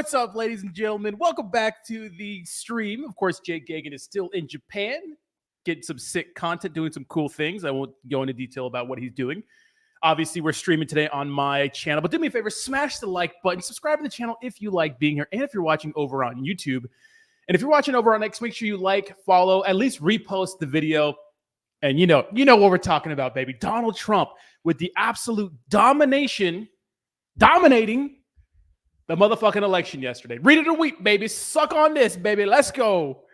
What's up, ladies and gentlemen? Welcome back to the stream. Of course, Jake Gagan is still in Japan, getting some sick content, doing some cool things. I won't go into detail about what he's doing. Obviously, we're streaming today on my channel, but do me a favor, smash the like button, subscribe to the channel if you like being here, and if you're watching over on YouTube. And if you're watching over on X, make sure you like, follow, at least repost the video. And you know what we're talking about, baby. Donald Trump with the absolute dominating the motherfucking election yesterday. Read it or weep, baby. Suck on this, baby. Let's go.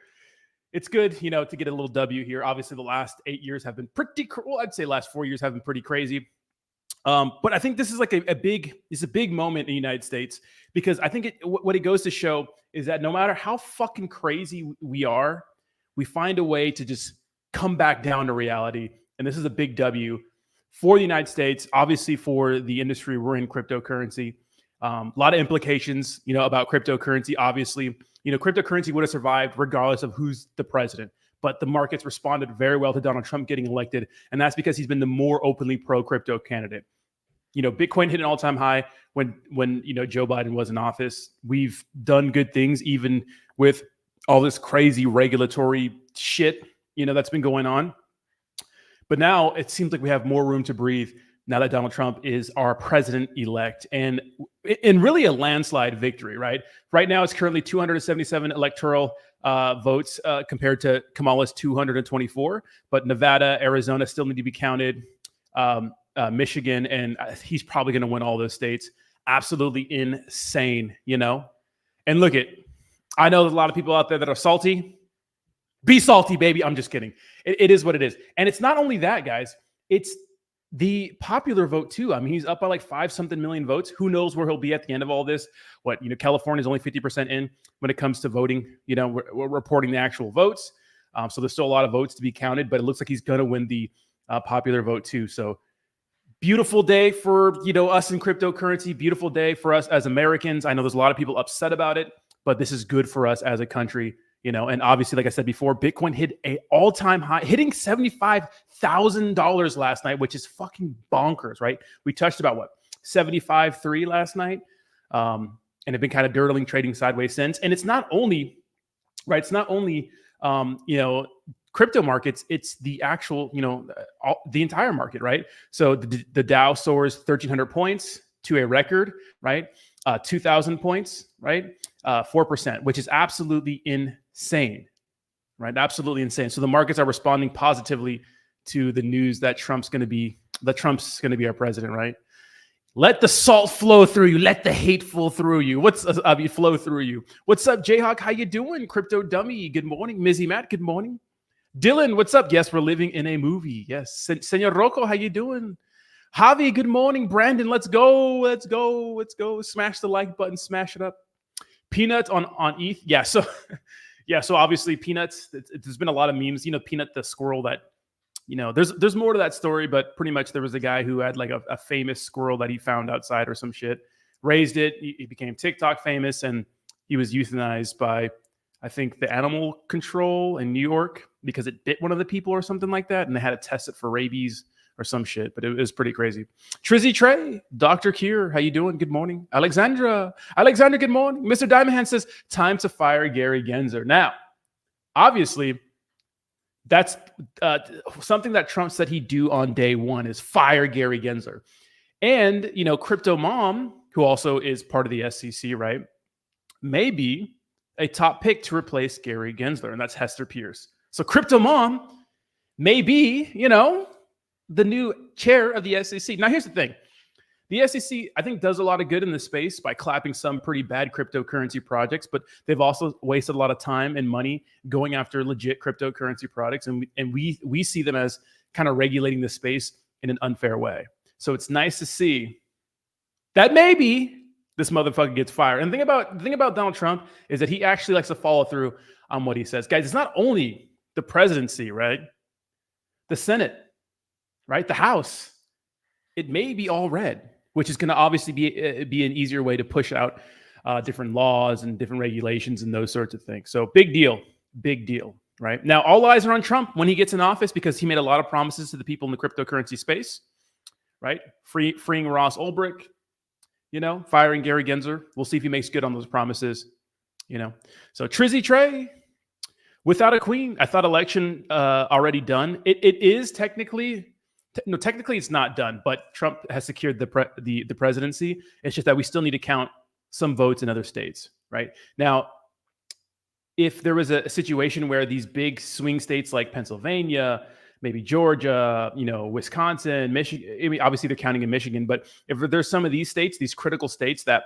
It's good, to get a little W here. Obviously, the last 8 years have been pretty, well, I'd say last 4 years have been pretty crazy. But I think this is like a big moment in the United States, because I think what it goes to show is that no matter how fucking crazy we are, we find a way to just come back down to reality. And this is a big W for the United States, obviously for the industry we're in, cryptocurrency. A lot of implications, about cryptocurrency. Obviously, cryptocurrency would have survived regardless of who's the president. But the markets responded very well to Donald Trump getting elected. And that's because he's been the more openly pro-crypto candidate. Bitcoin hit an all-time high when Joe Biden was in office. We've done good things, even with all this crazy regulatory shit, that's been going on. But now it seems like we have more room to breathe now that Donald Trump is our president-elect, and in really a landslide victory, right? Right now, it's currently 277 electoral votes compared to Kamala's 224. But Nevada, Arizona still need to be counted. Michigan, and he's probably going to win all those states. Absolutely insane, And look I know there's a lot of people out there that are salty. Be salty, baby. I'm just kidding. It is what it is. And it's not only that, guys. It's the popular vote too. I mean, he's up by like 5-something million votes. Who knows where he'll be at the end of all this? California's only 50% in when it comes to voting. We're reporting the actual votes. So there's still a lot of votes to be counted, but it looks like he's going to win the popular vote too. So beautiful day for, us in cryptocurrency. Beautiful day for us as Americans. I know there's a lot of people upset about it, but this is good for us as a country. And obviously, like I said before, Bitcoin hit an all-time high, hitting $75,000 last night, which is fucking bonkers, right? We touched about 75.3 last night, and have been kind of dirtling, trading sideways since. And it's not only, right? It's not only, crypto markets, it's the actual, the entire market, right? So the Dow soars 1,300 points to a record, right? 2,000 points, right? 4%, which is absolutely insane, right? Absolutely insane. So the markets are responding positively to the news that Trump's going to be our president, right? Let the salt flow through you. Let the hate flow through you. Flow through you. What's up, Jayhawk? How you doing? Crypto Dummy. Good morning. Mizzy Matt. Good morning. Dylan, what's up? Yes, we're living in a movie. Yes. Senor Rocco, how you doing? Javi, good morning. Brandon, let's go. Let's go. Let's go. Smash the like button. Smash it up. Peanuts on ETH. Yeah. So, So obviously Peanuts, there's been a lot of memes, Peanut, the squirrel that, there's more to that story, but pretty much there was a guy who had like a famous squirrel that he found outside or some shit, raised it. He became TikTok famous, and he was euthanized by, I think, the animal control in New York because it bit one of the people or something like that. And they had to test it for rabies or some shit, but it was pretty crazy. Trizzy Trey, Dr. Kier, how you doing? Good morning. Alexandra, good morning. Mr. Diamond Hand says, time to fire Gary Gensler. Now, obviously, that's something that Trump said he'd do on day one is fire Gary Gensler. And, Crypto Mom, who also is part of the SEC, right, may be a top pick to replace Gary Gensler, and that's Hester Pierce. So Crypto Mom may be, the new chair of the SEC. Now, here's the thing. The SEC, I think, does a lot of good in this space by clapping some pretty bad cryptocurrency projects, but they've also wasted a lot of time and money going after legit cryptocurrency products, and we see them as kind of regulating the space in an unfair way. So it's nice to see that maybe this motherfucker gets fired. And the thing about Donald Trump is that he actually likes to follow through on what he says. Guys, it's not only the presidency, right? The Senate, right? The House, it may be all red, which is going to obviously be an easier way to push out different laws and different regulations and those sorts of things. So big deal, right? Now, all eyes are on Trump when he gets in office because he made a lot of promises to the people in the cryptocurrency space, right? Freeing Ross Ulbricht, firing Gary Gensler. We'll see if he makes good on those promises. So Trizzy Trey, without a queen, I thought election already done. It is technically it's not done, but Trump has secured the presidency. It's just that we still need to count some votes in other states, right? Now, if there was a situation where these big swing states like Pennsylvania, maybe Georgia, Wisconsin, Michigan, I mean, obviously they're counting in Michigan, but if there's some of these states, these critical states that,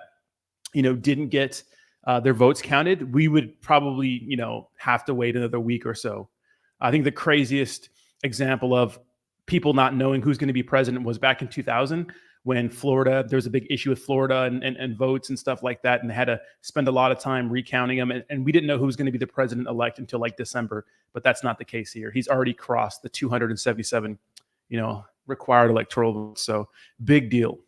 didn't get their votes counted, we would probably, have to wait another week or so. I think the craziest example of people not knowing who's going to be president was back in 2000 when Florida, there was a big issue with Florida and votes and stuff like that. And they had to spend a lot of time recounting them. And we didn't know who was going to be the president-elect until like December, but that's not the case here. He's already crossed the 277, required electoral votes. So big deal.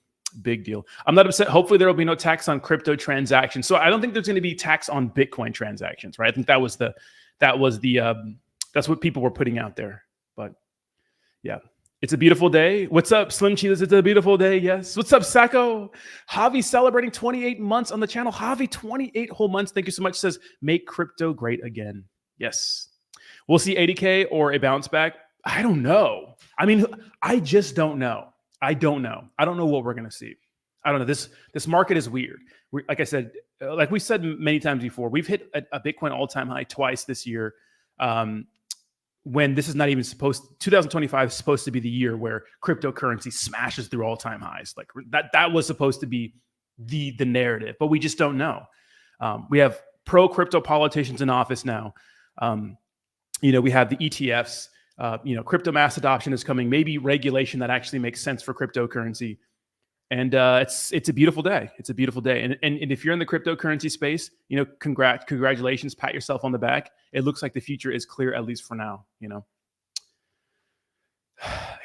Big deal. I'm not upset. Hopefully there will be no tax on crypto transactions. So I don't think there's going to be tax on Bitcoin transactions, right? I think that's what people were putting out there. But yeah, it's a beautiful day. What's up, Slim Chilas? It's a beautiful day. Yes. What's up, Sacco? Javi celebrating 28 months on the channel. Javi, 28 whole months. Thank you so much. Says, make crypto great again. Yes. We'll see 80K or a bounce back. I don't know. I mean, I just don't know. I don't know what we're going to see. I don't know. This market is weird. Like I said, like we said many times before, we've hit a Bitcoin all-time high twice this year. When this is not even 2025 is supposed to be the year where cryptocurrency smashes through all-time highs. Like that was supposed to be the narrative, but we just don't know. We have pro-crypto politicians in office now. We have the ETFs. Crypto mass adoption is coming. Maybe regulation that actually makes sense for cryptocurrency. And it's a beautiful day. It's a beautiful day. And if you're in the cryptocurrency space, congratulations, pat yourself on the back. It looks like the future is clear, at least for now,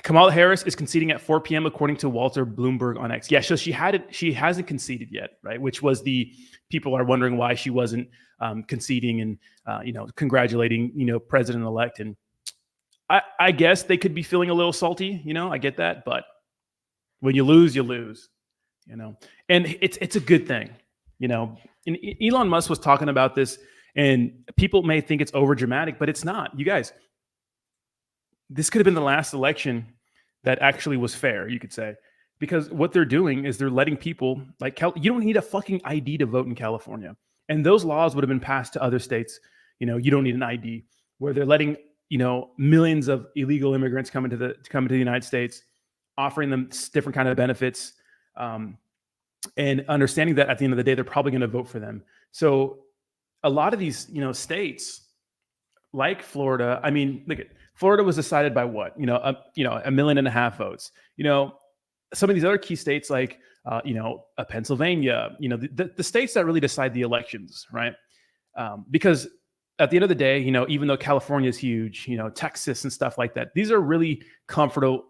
Kamala Harris is conceding at 4 p.m. according to Walter Bloomberg on X. Yeah, so she hasn't conceded yet, right? Which was people are wondering why she wasn't conceding and congratulating, President-elect. And I guess they could be feeling a little salty, I get that, but when you lose, you lose, and it's a good thing, And Elon Musk was talking about this, and people may think it's over dramatic, but it's not. You guys, this could have been the last election that actually was fair, you could say, because what they're doing is they're letting people you don't need a fucking ID to vote in California, and those laws would have been passed to other states. You don't need an ID, where they're letting millions of illegal immigrants come into the United States, offering them different kind of benefits, and understanding that at the end of the day, they're probably going to vote for them. So a lot of these, states like Florida, I mean, look at Florida was decided by what, 1.5 million votes. Some of these other key states like, Pennsylvania, the states that really decide the elections, right? Because at the end of the day, even though California is huge, Texas and stuff like that, these are really comfortable.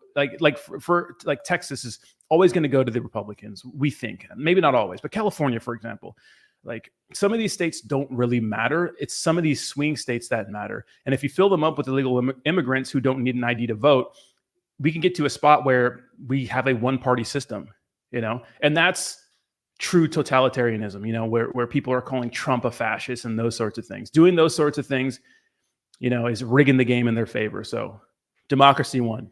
For Texas is always going to go to the Republicans. We think, maybe not always, but California, for example, some of these states don't really matter. It's some of these swing states that matter. And if you fill them up with illegal immigrants who don't need an ID to vote, we can get to a spot where we have a one-party system, and that's true totalitarianism, where people are calling Trump a fascist and those sorts of things. Doing those sorts of things, is rigging the game in their favor. So democracy won.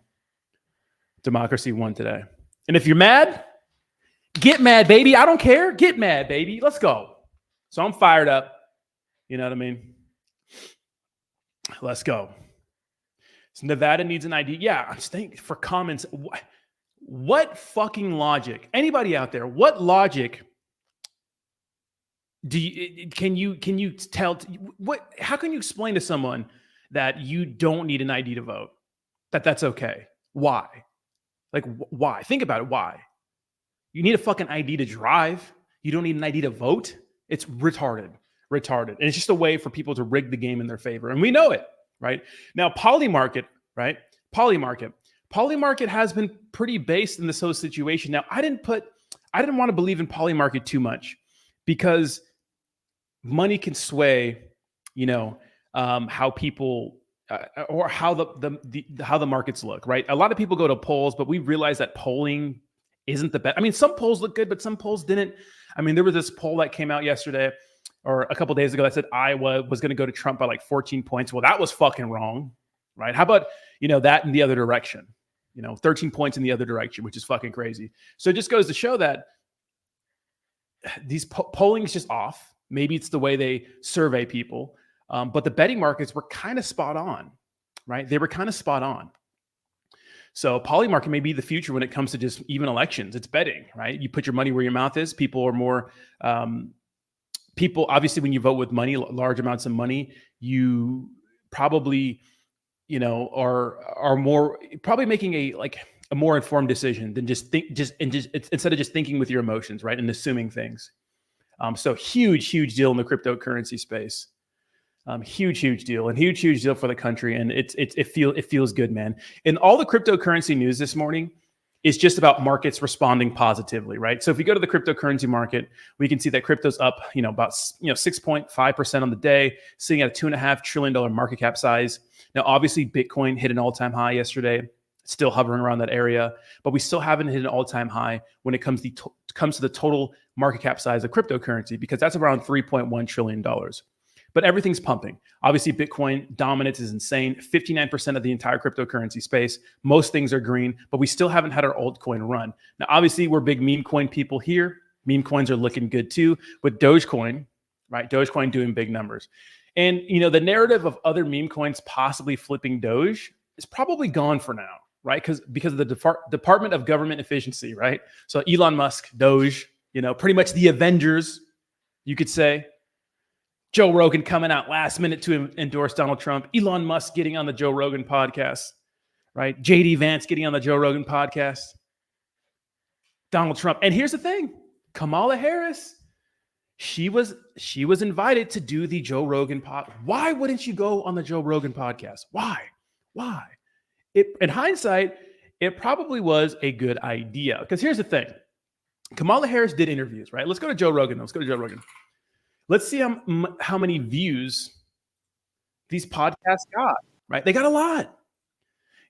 Democracy won today. And if you're mad, get mad, baby. I don't care. Get mad, baby. Let's go. So I'm fired up. You know what I mean? Let's go. So Nevada needs an ID. Yeah, I'm thinking for comments. What fucking logic? Anybody out there? What logic can you tell? How can you explain to someone that you don't need an ID to vote? That's okay. Why? Why? Think about it. Why? You need a fucking ID to drive. You don't need an ID to vote. It's retarded. And it's just a way for people to rig the game in their favor. And we know it, right? Now, Polymarket, right? Polymarket has been pretty based in this whole situation. Now, I didn't want to believe in Polymarket too much because money can sway, how people or how the markets look, right? A lot of people go to polls, but we realize that polling isn't the best. I mean, some polls look good, but some polls didn't. I mean, there was this poll that came out yesterday or a couple days ago that said Iowa was going to go to Trump by like 14 points. Well, that was fucking wrong, right? How about, that in the other direction? 13 points in the other direction, which is fucking crazy. So it just goes to show that these polling is just off. Maybe it's the way they survey people. But the betting markets were kind of spot on, right? They were kind of spot on. So Polymarket may be the future when it comes to just even elections. It's betting, right? You put your money where your mouth is. People are more, obviously when you vote with money, large amounts of money, you probably, are more probably making a more informed decision than instead of just thinking with your emotions, right? And assuming things. So huge deal in the cryptocurrency space. Huge deal, and huge deal for the country, and it feels good, man. And all the cryptocurrency news this morning is just about markets responding positively, right? So if we go to the cryptocurrency market, we can see that crypto's up, about 6.5% on the day, sitting at a $2.5 trillion market cap size. Now, obviously, Bitcoin hit an all-time high yesterday, still hovering around that area, but we still haven't hit an all-time high when it comes to the total market cap size of cryptocurrency, because that's around $3.1 trillion. But everything's pumping. Obviously, Bitcoin dominance is insane. 59% of the entire cryptocurrency space. Most things are green, but we still haven't had our altcoin run. Now, obviously, we're big meme coin people here. Meme coins are looking good too. With Dogecoin, right? Dogecoin doing big numbers. And, the narrative of other meme coins possibly flipping Doge is probably gone for now, right? Because of the Department of Government Efficiency, right? So Elon Musk, Doge, pretty much the Avengers, you could say. Joe Rogan coming out last minute to endorse Donald Trump. Elon Musk getting on the Joe Rogan podcast, right? JD Vance getting on the Joe Rogan podcast. Donald Trump. And here's the thing. Kamala Harris, she was invited to do the Joe Rogan pod. Why wouldn't you go on the Joe Rogan podcast? Why? In hindsight, it probably was a good idea. Because here's the thing. Kamala Harris did interviews, right? Let's go to Joe Rogan. Let's see how many views these podcasts got, right? They got a lot.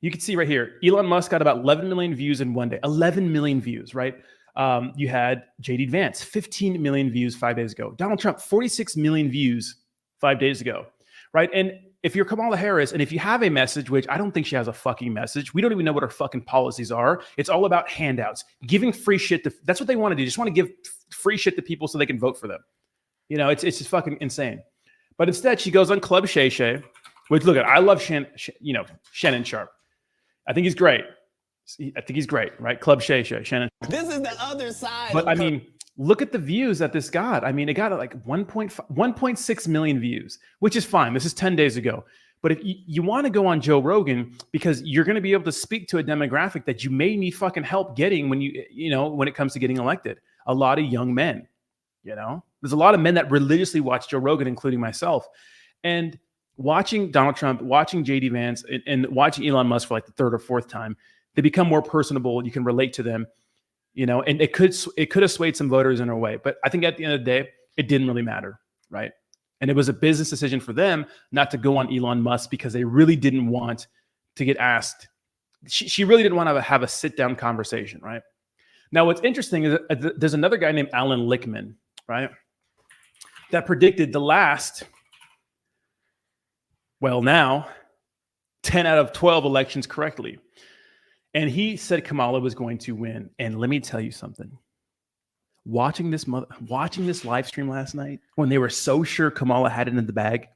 You can see right here, Elon Musk got about 11 million views in one day. 11 million views, right? You had JD Vance, 15 million views 5 days ago. Donald Trump, 46 million views 5 days ago, right? And if you're Kamala Harris, and if you have a message, which I don't think she has a fucking message, we don't even know what her fucking policies are. It's all about handouts, giving free shit. That's what they want to do. Just want to give free shit to people so they can vote for them. It's just fucking insane. But instead, she goes on Club Shay Shay, which, look, I love Shannon Sharp. I think he's great. Right? Club Shay Shay, Shannon. This is the other side. But I mean, look at the views that this got. I mean, it got like 1.6 million views, which is fine. This is 10 days ago. But if you want to go on Joe Rogan, because you're going to be able to speak to a demographic that you may need fucking help getting when when it comes to getting elected. A lot of young men, There's a lot of men that religiously watch Joe Rogan, including myself. And watching Donald Trump, watching JD Vance, and watching Elon Musk for like the third or fourth time, they become more personable. You can relate to them, and it could have swayed some voters in a way. But I think at the end of the day, it didn't really matter, right? And it was a business decision for them not to go on Elon Musk because they really didn't want to get asked. She really didn't want to have a sit-down conversation, right? Now, what's interesting is that there's another guy named Alan Lichtman, right, that predicted the last, 10 out of 12 elections correctly. And he said Kamala was going to win. And let me tell you something. Watching this live stream last night, when they were so sure Kamala had it in the bag,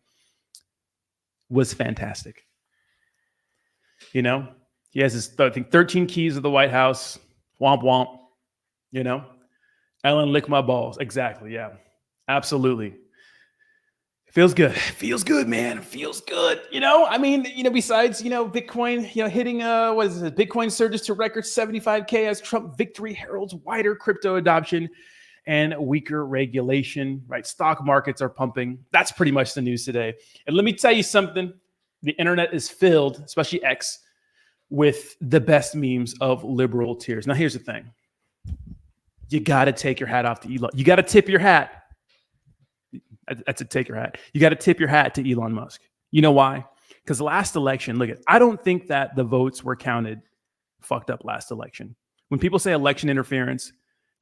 was fantastic. He has his, 13 keys of the White House. Womp womp. Ellen lick my balls. Exactly. Yeah, absolutely. Feels good. Feels good, man. Feels good. Besides, Bitcoin, hitting, Bitcoin surges to record 75K as Trump victory heralds wider crypto adoption and weaker regulation, right? Stock markets are pumping. That's pretty much the news today. And let me tell you something. The internet is filled, especially X, with the best memes of liberal tears. Now, here's the thing. You got to take your hat off to Elon. You got to tip your hat. That's a take your hat. You got to tip your hat to Elon Musk. You know why? Because last election, I don't think that the votes were counted fucked up last election. When people say election interference,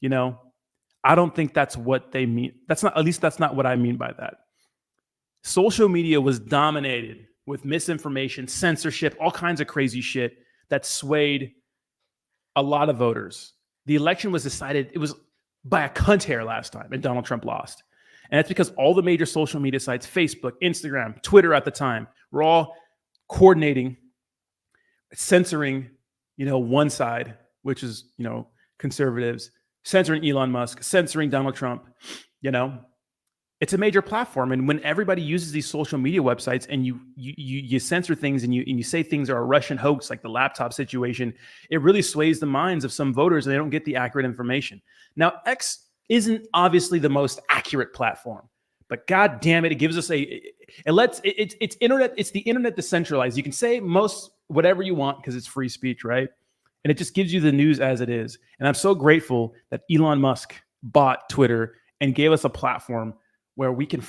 you know, I don't think that's what they mean. That's not what I mean by that. Social media was dominated with misinformation, censorship, all kinds of crazy shit that swayed a lot of voters. The election was decided, it was by a cunt hair last time, and Donald Trump lost. And that's because all the major social media sites, Facebook, Instagram, Twitter at the time, were all coordinating, censoring, one side, which is, conservatives, censoring Elon Musk, censoring Donald Trump. It's a major platform. And when everybody uses these social media websites and you censor things and you say things are a Russian hoax, like the laptop situation, it really sways the minds of some voters and they don't get the accurate information. Now, X isn't obviously the most accurate platform, but God damn it, it gives us it's internet. It's the internet decentralized. You can say most whatever you want because it's free speech, right? And it just gives you the news as it is. And I'm so grateful that Elon Musk bought Twitter and gave us a platform where we can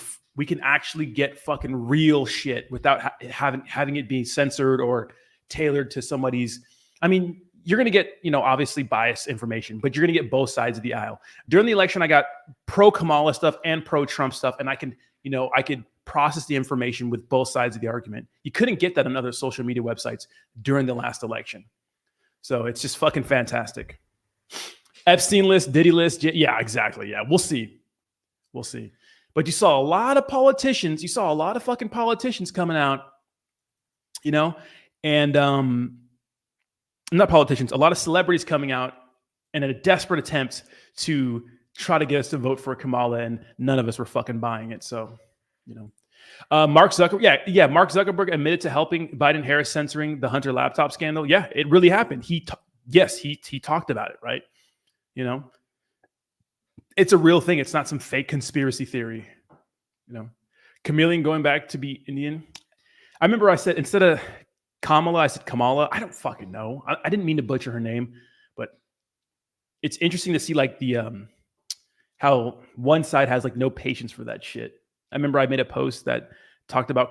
actually get fucking real shit without having it be censored or tailored to somebody's. I mean, you're going to get, obviously biased information, but you're going to get both sides of the aisle. During the election, I got pro Kamala stuff and pro Trump stuff, and I could process the information with both sides of the argument. You couldn't get that on other social media websites during the last election. So it's just fucking fantastic. Epstein list, Diddy list. Yeah, exactly. Yeah, we'll see. But you saw a lot of politicians. You saw a lot of fucking politicians coming out, and not politicians, a lot of celebrities coming out in a desperate attempt to try to get us to vote for Kamala, and none of us were fucking buying it. So, Mark Zuckerberg, Mark Zuckerberg admitted to helping Biden-Harris censoring the Hunter laptop scandal. Yeah, it really happened. He talked about it, right? It's a real thing. It's not some fake conspiracy theory. Chameleon going back to be Indian. I remember I said, instead of Kamala, I said Kamala. I don't fucking know. I didn't mean to butcher her name, but it's interesting to see like the how one side has like no patience for that shit. I remember I made a post that talked about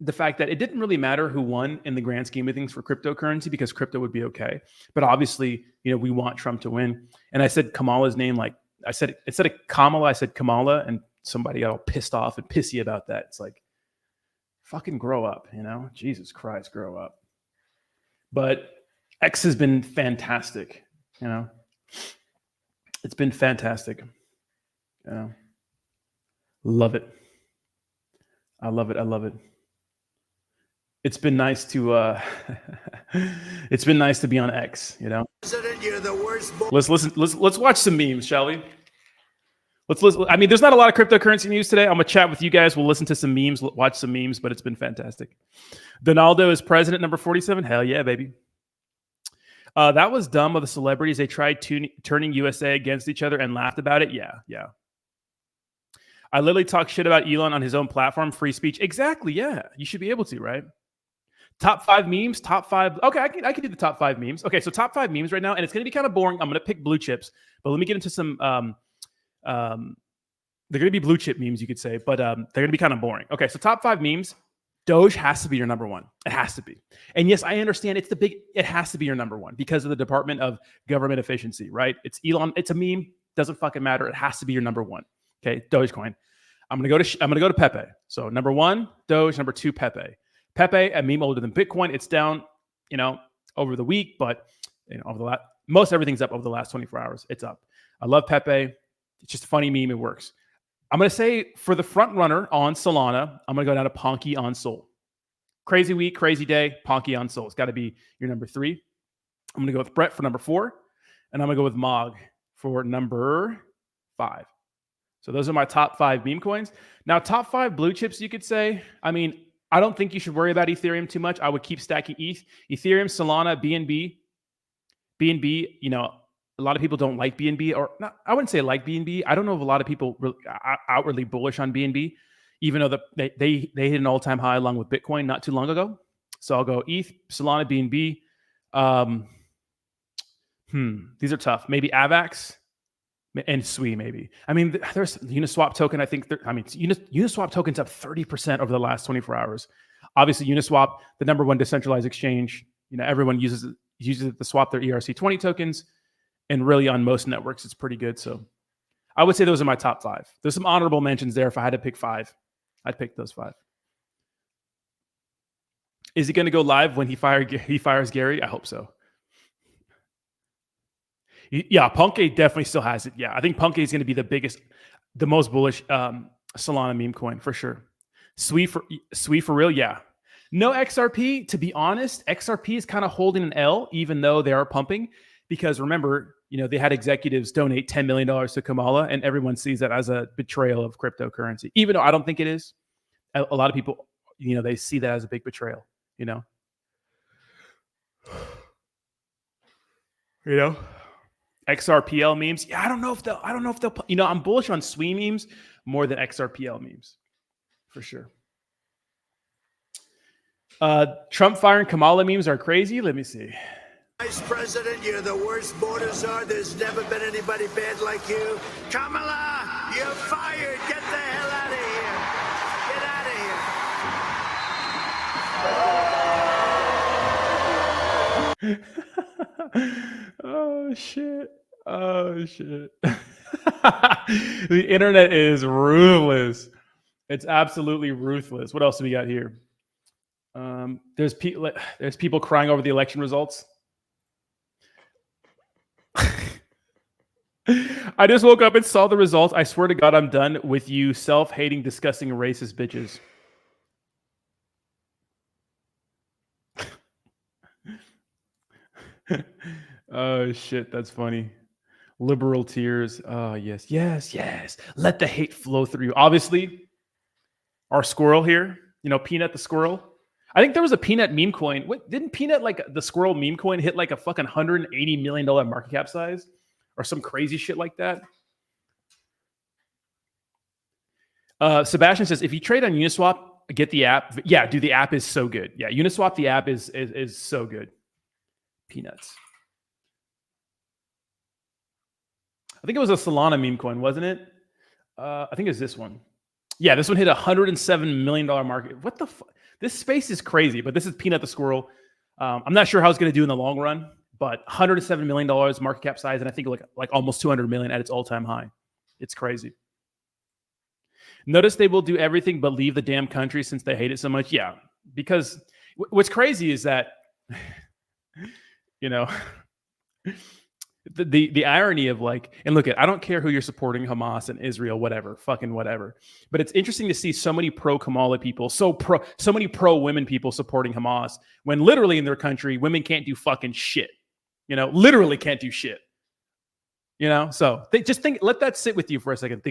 the fact that it didn't really matter who won in the grand scheme of things for cryptocurrency because crypto would be okay. But obviously, we want Trump to win. And I said Kamala's name, like I said, instead of Kamala, I said Kamala, and somebody got all pissed off and pissy about that. It's like, fucking grow up, Jesus Christ, grow up. But X has been fantastic, It's been fantastic. Love it. I love it. It's been nice to it's been nice to be on X, President, you're the worst. Let's watch some memes, shall we? Let's listen. I mean, there's not a lot of cryptocurrency news today. I'm gonna chat with you guys. We'll listen to some memes, watch some memes, but it's been fantastic. Donaldo is president number 47. Hell yeah, baby. That was dumb of the celebrities. They tried turning USA against each other and laughed about it. Yeah. I literally talk shit about Elon on his own platform, free speech. Exactly. Yeah, you should be able to, right? Top 5 memes, top 5. Okay, I can do the top 5 memes. Okay, so top 5 memes right now, and it's going to be kind of boring. I'm going to pick blue chips, but let me get into some. They're going to be blue chip memes, you could say, but they're going to be kind of boring. Okay, so top 5 memes. Doge has to be your number one. It has to be. And yes, I understand it has to be your number one because of the Department of Government Efficiency, right? It's Elon. It's a meme. Doesn't fucking matter. It has to be your number one. Okay, Dogecoin. I'm gonna go to Pepe. So number 1, Doge. Number 2, Pepe. Pepe, a meme older than Bitcoin. It's down, over the week, but over the most everything's up over the last 24 hours. It's up. I love Pepe. It's just a funny meme. It works. I'm gonna say for the front runner on Solana, I'm gonna go down to Ponky on Sol. Crazy week, crazy day. Ponky on Sol. It's got to be your number 3. I'm gonna go with Brett for number 4, and I'm gonna go with Mog for number 5. So those are my top 5 meme coins. Now, top 5 blue chips, you could say. I mean, I don't think you should worry about Ethereum too much. I would keep stacking ETH. Ethereum, Solana, BNB. BNB, a lot of people don't like BNB, or not, I wouldn't say like BNB. I don't know if a lot of people really outwardly bullish on BNB, even though they hit an all-time high along with Bitcoin not too long ago. So I'll go ETH, Solana, BNB. These are tough. Maybe AVAX. And SWI maybe. I mean, there's Uniswap token. I think. Uniswap token's up 30% over the last 24 hours. Obviously, Uniswap, the number 1 decentralized exchange. Everyone uses it to swap their ERC20 tokens. And really on most networks, it's pretty good. So I would say those are my top 5. There's some honorable mentions there. If I had to pick 5, I'd pick those 5. Is he going to go live when he fires Gary? I hope so. Yeah, Punky definitely still has it. Yeah, I think Punky is going to be the most bullish Solana meme coin for sure. Sweet for real, yeah. No XRP, to be honest, XRP is kind of holding an L, even though they are pumping. Because remember, they had executives donate $10 million to Kamala, and everyone sees that as a betrayal of cryptocurrency. Even though I don't think it is, a lot of people, they see that as a big betrayal. XRPL memes. Yeah, I don't know if they'll. I'm bullish on SWE memes more than XRPL memes, for sure. Trump firing Kamala memes are crazy. Let me see. Vice President, you're the worst border czar. There's never been anybody bad like you. Kamala, you're fired. Get the hell out of here. Get out of here. Oh shit. The internet is ruthless. It's absolutely ruthless. What else do we got here? There's people crying over the election results. I just woke up and saw the results. I swear to God, I'm done with you self-hating, disgusting, racist bitches. Oh shit, that's funny. Liberal tears. Oh yes. Let the hate flow through you. Obviously, our squirrel here, Peanut the squirrel. I think there was a Peanut meme coin. What didn't Peanut, like the squirrel meme coin, hit like a fucking $180 million market cap size or some crazy shit like that? Sebastian says, if you trade on Uniswap, get the app. Yeah, dude, the app is so good. Yeah, Uniswap, the app is so good. Peanuts. I think it was a Solana meme coin, wasn't it? I think it was this one. Yeah, this one hit $107 million market. What the fuck? This space is crazy, but this is Peanut the squirrel. I'm not sure how it's going to do in the long run, but $107 million market cap size, and I think like almost 200 million at its all-time high. It's crazy. Notice they will do everything but leave the damn country since they hate it so much. Yeah, because what's crazy is that, the irony of and look I don't care who you're supporting, Hamas and Israel, whatever, fucking whatever. But it's interesting to see so many pro-Kamala people, so many pro-women people supporting Hamas when literally in their country, women can't do fucking shit. Literally can't do shit. So they just let that sit with you for a second.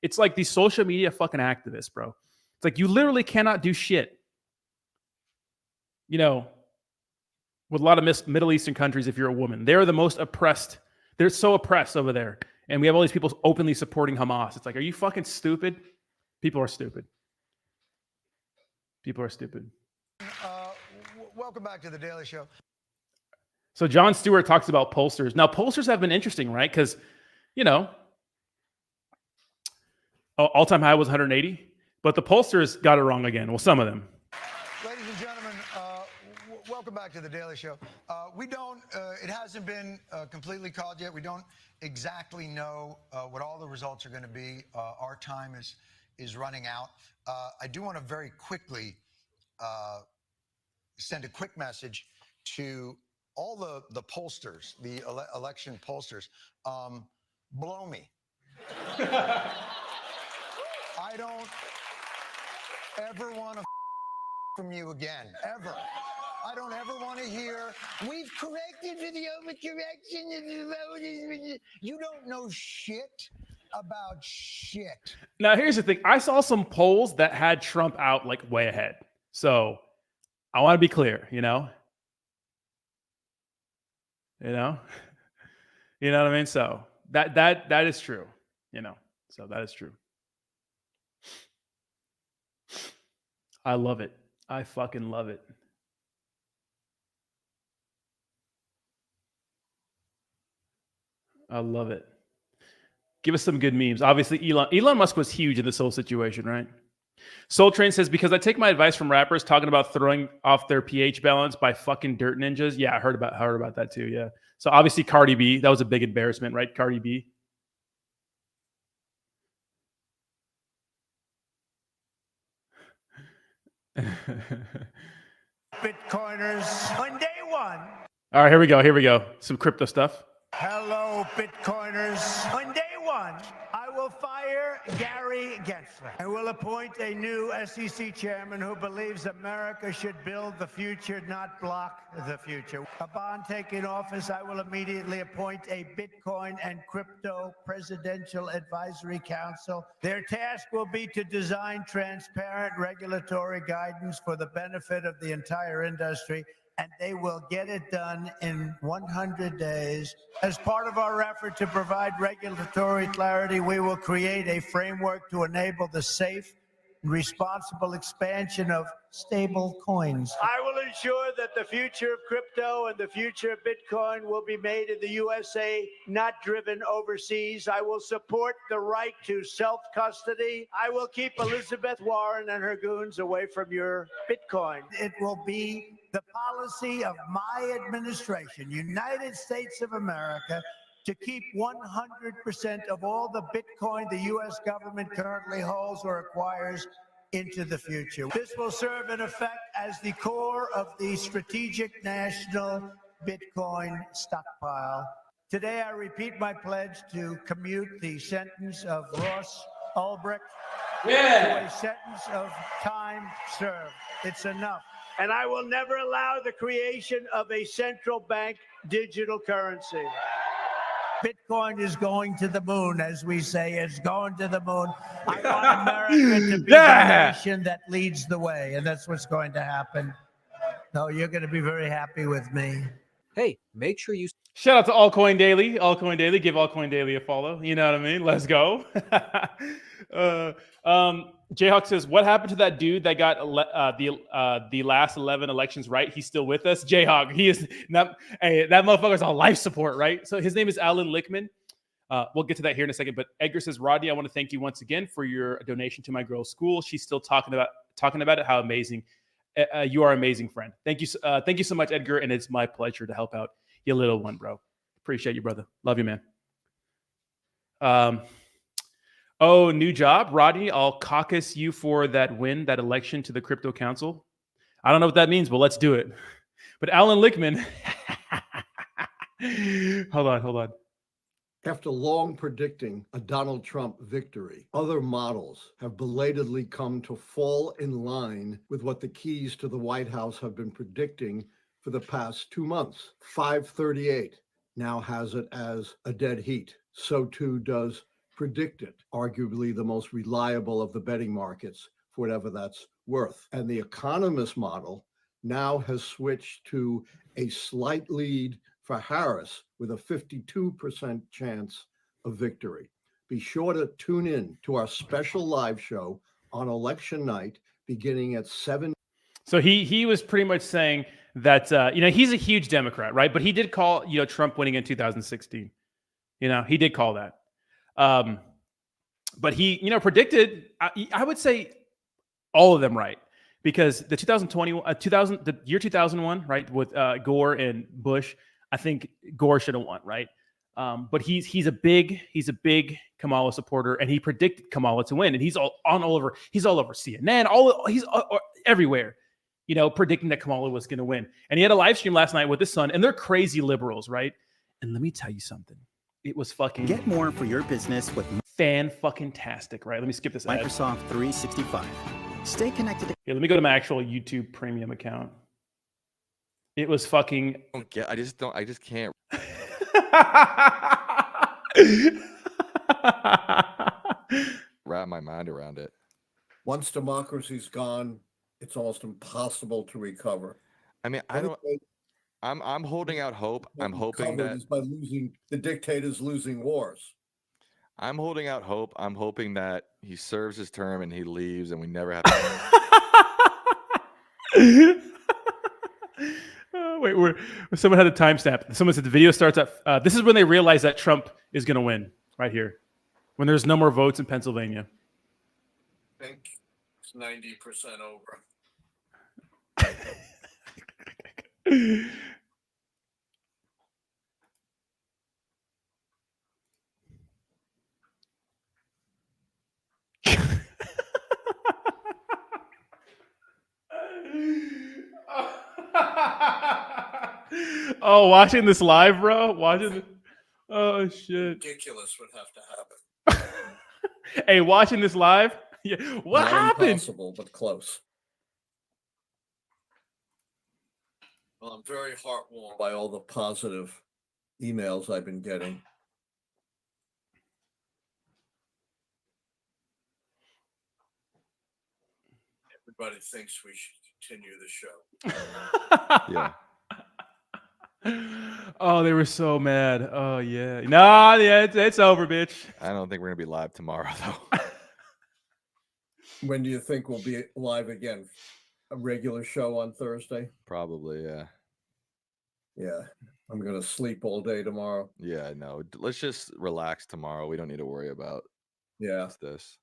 It's like these social media fucking activists, bro. It's like you literally cannot do shit. With a lot of Middle Eastern countries, if you're a woman, they're the most oppressed. They're so oppressed over there. And we have all these people openly supporting Hamas. It's like, are you fucking stupid? People are stupid. Welcome back to the Daily Show. So Jon Stewart talks about pollsters. Now, pollsters have been interesting, right? Because, all-time high was 180, but the pollsters got it wrong again. Well, some of them. Ladies and gentlemen, welcome back to the Daily Show. It hasn't been completely called yet. We don't exactly know what all the results are going to be. Our time is running out. I do want to very quickly send a quick message to all the pollsters, the election pollsters. Blow me. I don't ever want to from you again, ever. I don't ever want to hear, we've corrected for the overcorrection of the voters. You don't know shit about shit. Now, here's the thing. I saw some polls that had Trump out way ahead. So I want to be clear, You know what I mean? So that is true, So that is true. I love it. I fucking love it. I love it. Give us some good memes. Obviously, Elon Musk was huge in this whole situation, right? Soul Train says, because I take my advice from rappers talking about throwing off their pH balance by fucking dirt ninjas. Yeah, I heard about that too. Yeah. So obviously Cardi B, that was a big embarrassment, right? Cardi B. Bitcoiners, on day one. All right, here we go. Here we go. Some crypto stuff. Hello, Bitcoiners. On day one, I will fire Gary Gensler. I will appoint a new SEC chairman who believes America should build the future, not block the future. Upon taking office, I will immediately appoint a Bitcoin and crypto presidential advisory council. Their task will be to design transparent regulatory guidance for the benefit of the entire industry, and they will get it done in 100 days. As part of our effort to provide regulatory clarity, we will create a framework to enable the safe and responsible expansion of stable coins. I will ensure that the future of crypto and the future of Bitcoin will be made in the USA, not driven overseas. I will support the right to self-custody. I will keep Elizabeth Warren and her goons away from your Bitcoin. It will be the policy of my administration, United States of America, to keep 100% of all the Bitcoin the U.S. government currently holds or acquires into the future. This will serve in effect as the core of the strategic national Bitcoin stockpile. Today, I repeat my pledge to commute the sentence of Ross Ulbricht to a sentence of time served. It's enough. And I will never allow the creation of a central bank digital currency. Bitcoin is going to the moon, as we say. It's going to the moon. I want America to be the nation that leads the way, and that's what's going to happen. No, you're going to be very happy with me. Hey, make sure you Shout out to Allcoin Daily. Allcoin Daily. Give Allcoin Daily a follow. You know what I mean? Let's go. Jayhawk says, "What happened to that dude that got the last 11 elections right? He's still with us." Jayhawk, he is not. Hey, that motherfucker's on life support, right? So his name is Alan Lickman. We'll get to that here in a second. But Edgar says, "Rodney, I want to thank you once again for your donation to my girl's school. She's still talking about it. How amazing! You are an amazing friend. Thank you. Thank you so much, Edgar. And it's my pleasure to help out your little one, bro. Appreciate you, brother. Love you, man." Oh, new job, Rodney. I'll caucus you for that election to the Crypto Council. I don't know what that means, but let's do it. But Alan Lickman, hold on. After long predicting a Donald Trump victory, other models have belatedly come to fall in line with what the keys to the White House have been predicting for the past 2 months. 538 now has it as a dead heat. So too does Predictive, arguably the most reliable of the betting markets for whatever that's worth. And the Economist model now has switched to a slight lead for Harris with a 52% chance of victory. Be sure to tune in to our special live show on election night beginning at 7. So he was pretty much saying that he's a huge Democrat, right? But he did call Trump winning in 2016. He did call that. But he predicted, I would say, all of them right, because the the year 2001, right, with Gore and Bush, I think Gore should have won, right? But he's a big Kamala supporter, and he predicted Kamala to win, and he's all over CNN, he's everywhere, predicting that Kamala was going to win. And he had a live stream last night with his son, and they're crazy liberals, right? And let me tell you something. It was fucking Get more for your business with fan-fucking-tastic, right? Let me skip this ad. Microsoft 365. Stay connected. Here, let me go to my actual YouTube premium account. It was fucking. I just can't. Wrap my mind around it. Once democracy's gone, it's almost impossible to recover. I mean, I'm holding out hope. I'm hoping that by losing the dictators losing wars. I'm holding out hope. I'm hoping that he serves his term and he leaves, and we never have to. Wait, someone had a timestamp. Someone said the video starts at. This is when they realize that Trump is going to win. Right here, when there's no more votes in Pennsylvania. I think it's 90% over. Oh, watching this live, bro. Oh shit. Ridiculous would have to happen. Hey, watching this live. Yeah. What Not happened? impossible, but close. Well, I'm very heartwarmed by all the positive emails I've been getting. Everybody thinks we should continue the show. Yeah. Oh, they were so mad. Oh yeah. Nah, yeah, it's over, bitch. I don't think we're gonna be live tomorrow though. When do you think we'll be live again? A regular show on Thursday? Probably, yeah. Yeah. I'm going to sleep all day tomorrow. Yeah, no. Let's just relax tomorrow. We don't need to worry about Yeah. this.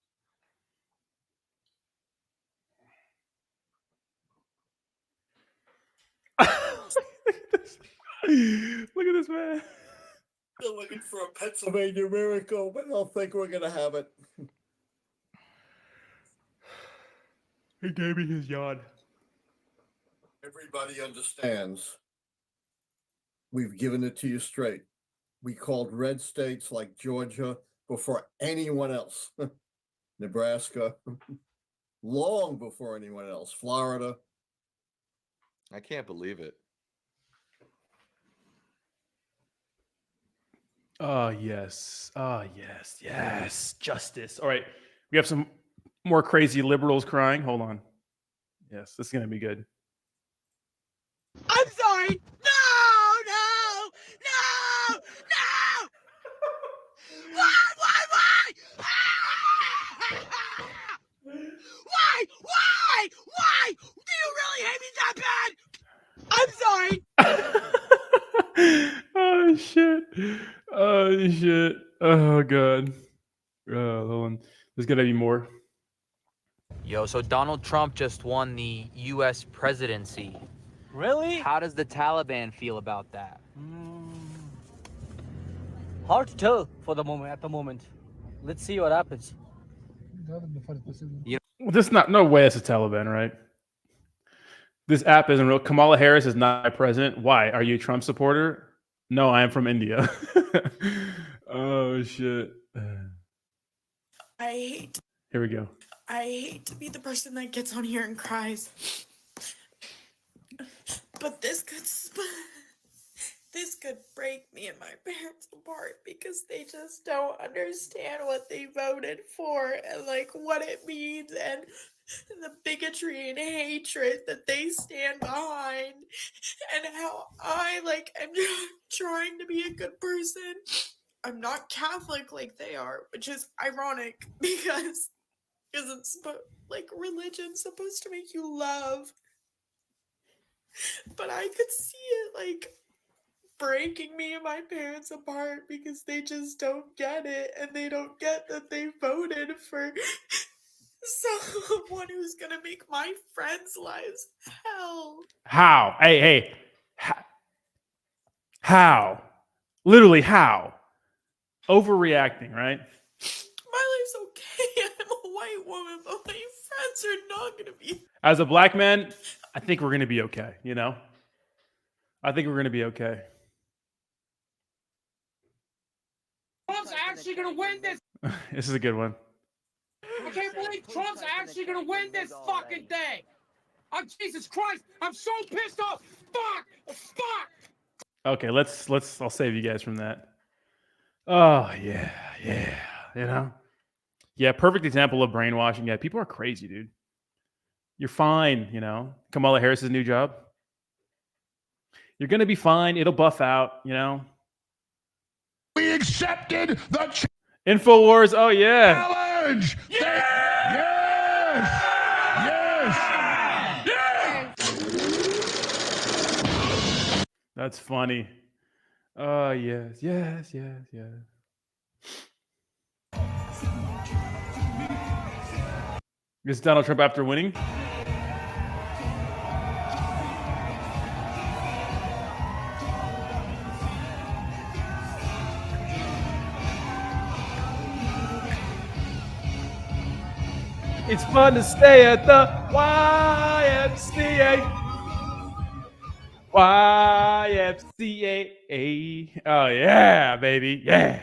Look at this man. Still looking for a Pennsylvania miracle, but I don't think we're going to have it. He gave me his yawn. Everybody understands. We've given it to you straight. We called red states like Georgia before anyone else. Nebraska, long before anyone else. Florida. I can't believe it. Oh yes. Oh yes. Yes. Justice. All right. We have some more crazy liberals crying. Hold on. Yes, this is gonna be good. I'm sorry. No. Why? Why? Do you really hate me that bad? I'm sorry. Oh shit. Oh shit. Oh god. Hold on. There's gonna be more. Yo, so Donald Trump just won the U.S. presidency. Really? How does the Taliban feel about that? Hard to tell for the moment. At the moment, let's see what happens. This no way it's a Taliban, right? This app isn't real. Kamala Harris is not my president. Why? Are you a Trump supporter? No, I am from India. Oh shit. Here we go. I hate to be the person that gets on here and cries, but this could break me and my parents apart because they just don't understand what they voted for and like what it means and the bigotry and hatred that they stand behind and how I am trying to be a good person. I'm not Catholic like they are, which is ironic because it's religion's supposed to make you love, but I could see it breaking me and my parents apart because they just don't get it, and they don't get that they voted for someone who's gonna make my friends' lives hell. How? Hey. How? Literally how? Overreacting, right? My life's okay. I'm a white woman, but my friends are not gonna be. As a black man, I think we're gonna be okay, you know? I think we're gonna be okay. Trump's actually gonna win this. This is a good one. I can't believe Trump's actually gonna win this fucking thing. Oh, Jesus Christ! I'm so pissed off. Fuck. Okay, let's I'll save you guys from that. Oh yeah, you know? Yeah, perfect example of brainwashing. Yeah, people are crazy, dude. You're fine, you know? Kamala Harris's new job. You're gonna be fine. It'll buff out, you know? We accepted the InfoWars, oh yeah. challenge! Yes! That's funny. Oh yes. Is Donald Trump after winning? It's fun to stay at the YMCA. YFCA. Oh yeah, baby. Yeah.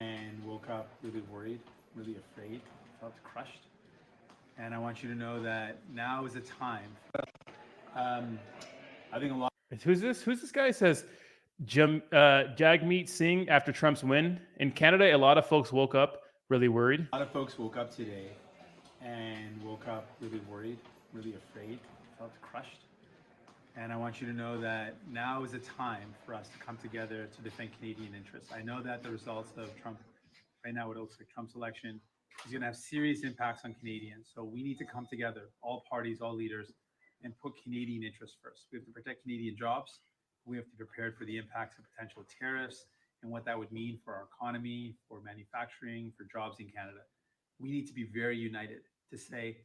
And woke up really worried, really afraid, felt crushed. And I want you to know that now is the time. I think a lot. Who's this? Who's this guy? Says Jagmeet Singh after Trump's win in Canada. A lot of folks woke up really worried. A lot of folks woke up today and woke up really worried, really afraid, felt crushed. And I want you to know that now is the time for us to come together to defend Canadian interests. I know that the results of Trump, right now, what it looks like Trump's election, is going to have serious impacts on Canadians. So we need to come together, all parties, all leaders, and put Canadian interests first. We have to protect Canadian jobs. We have to be prepared for the impacts of potential tariffs and what that would mean for our economy, for manufacturing, for jobs in Canada. We need to be very united to say,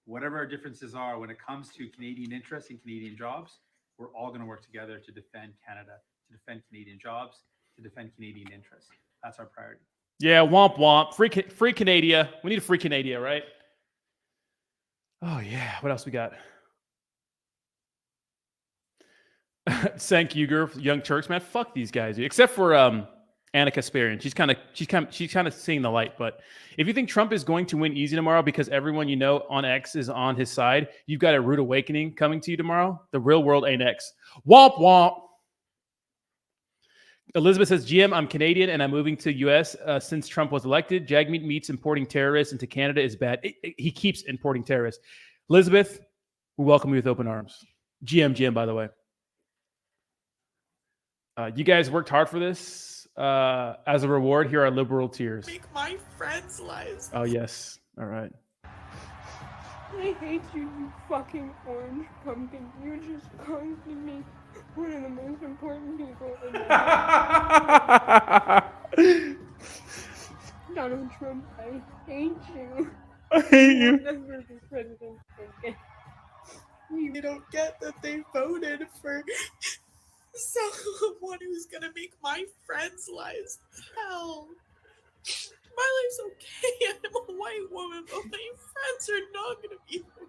whatever our differences are when it comes to Canadian interests and Canadian jobs, we're all going to work together to defend Canada, to defend Canadian jobs, to defend Canadian interests. That's our priority. Yeah, womp womp. Free Canada. We need a free Canada, right? Oh yeah. What else we got? Sank Uger, Young Turks, man. Fuck these guys, dude. Except for Anna Kasparian. She's kind of seeing the light. But if you think Trump is going to win easy tomorrow because everyone you know on X is on his side, you've got a rude awakening coming to you tomorrow. The real world ain't X. Womp womp. Elizabeth says, GM, I'm Canadian and I'm moving to U.S. Since Trump was elected. Jagmeet meets importing terrorists into Canada is bad. He keeps importing terrorists. Elizabeth, we welcome you with open arms. GM, by the way. You guys worked hard for this. As a reward, here are liberal tears. Make my friends' lives. Oh, yes. All right. I hate you, you fucking orange pumpkin. You just caused me one of the most important people in my life. Donald Trump, I hate you. I hate you. Never be president again. You don't get that they voted for someone who's gonna make my friends' lives hell. My life's okay. I'm a white woman, but my friends are not gonna be okay.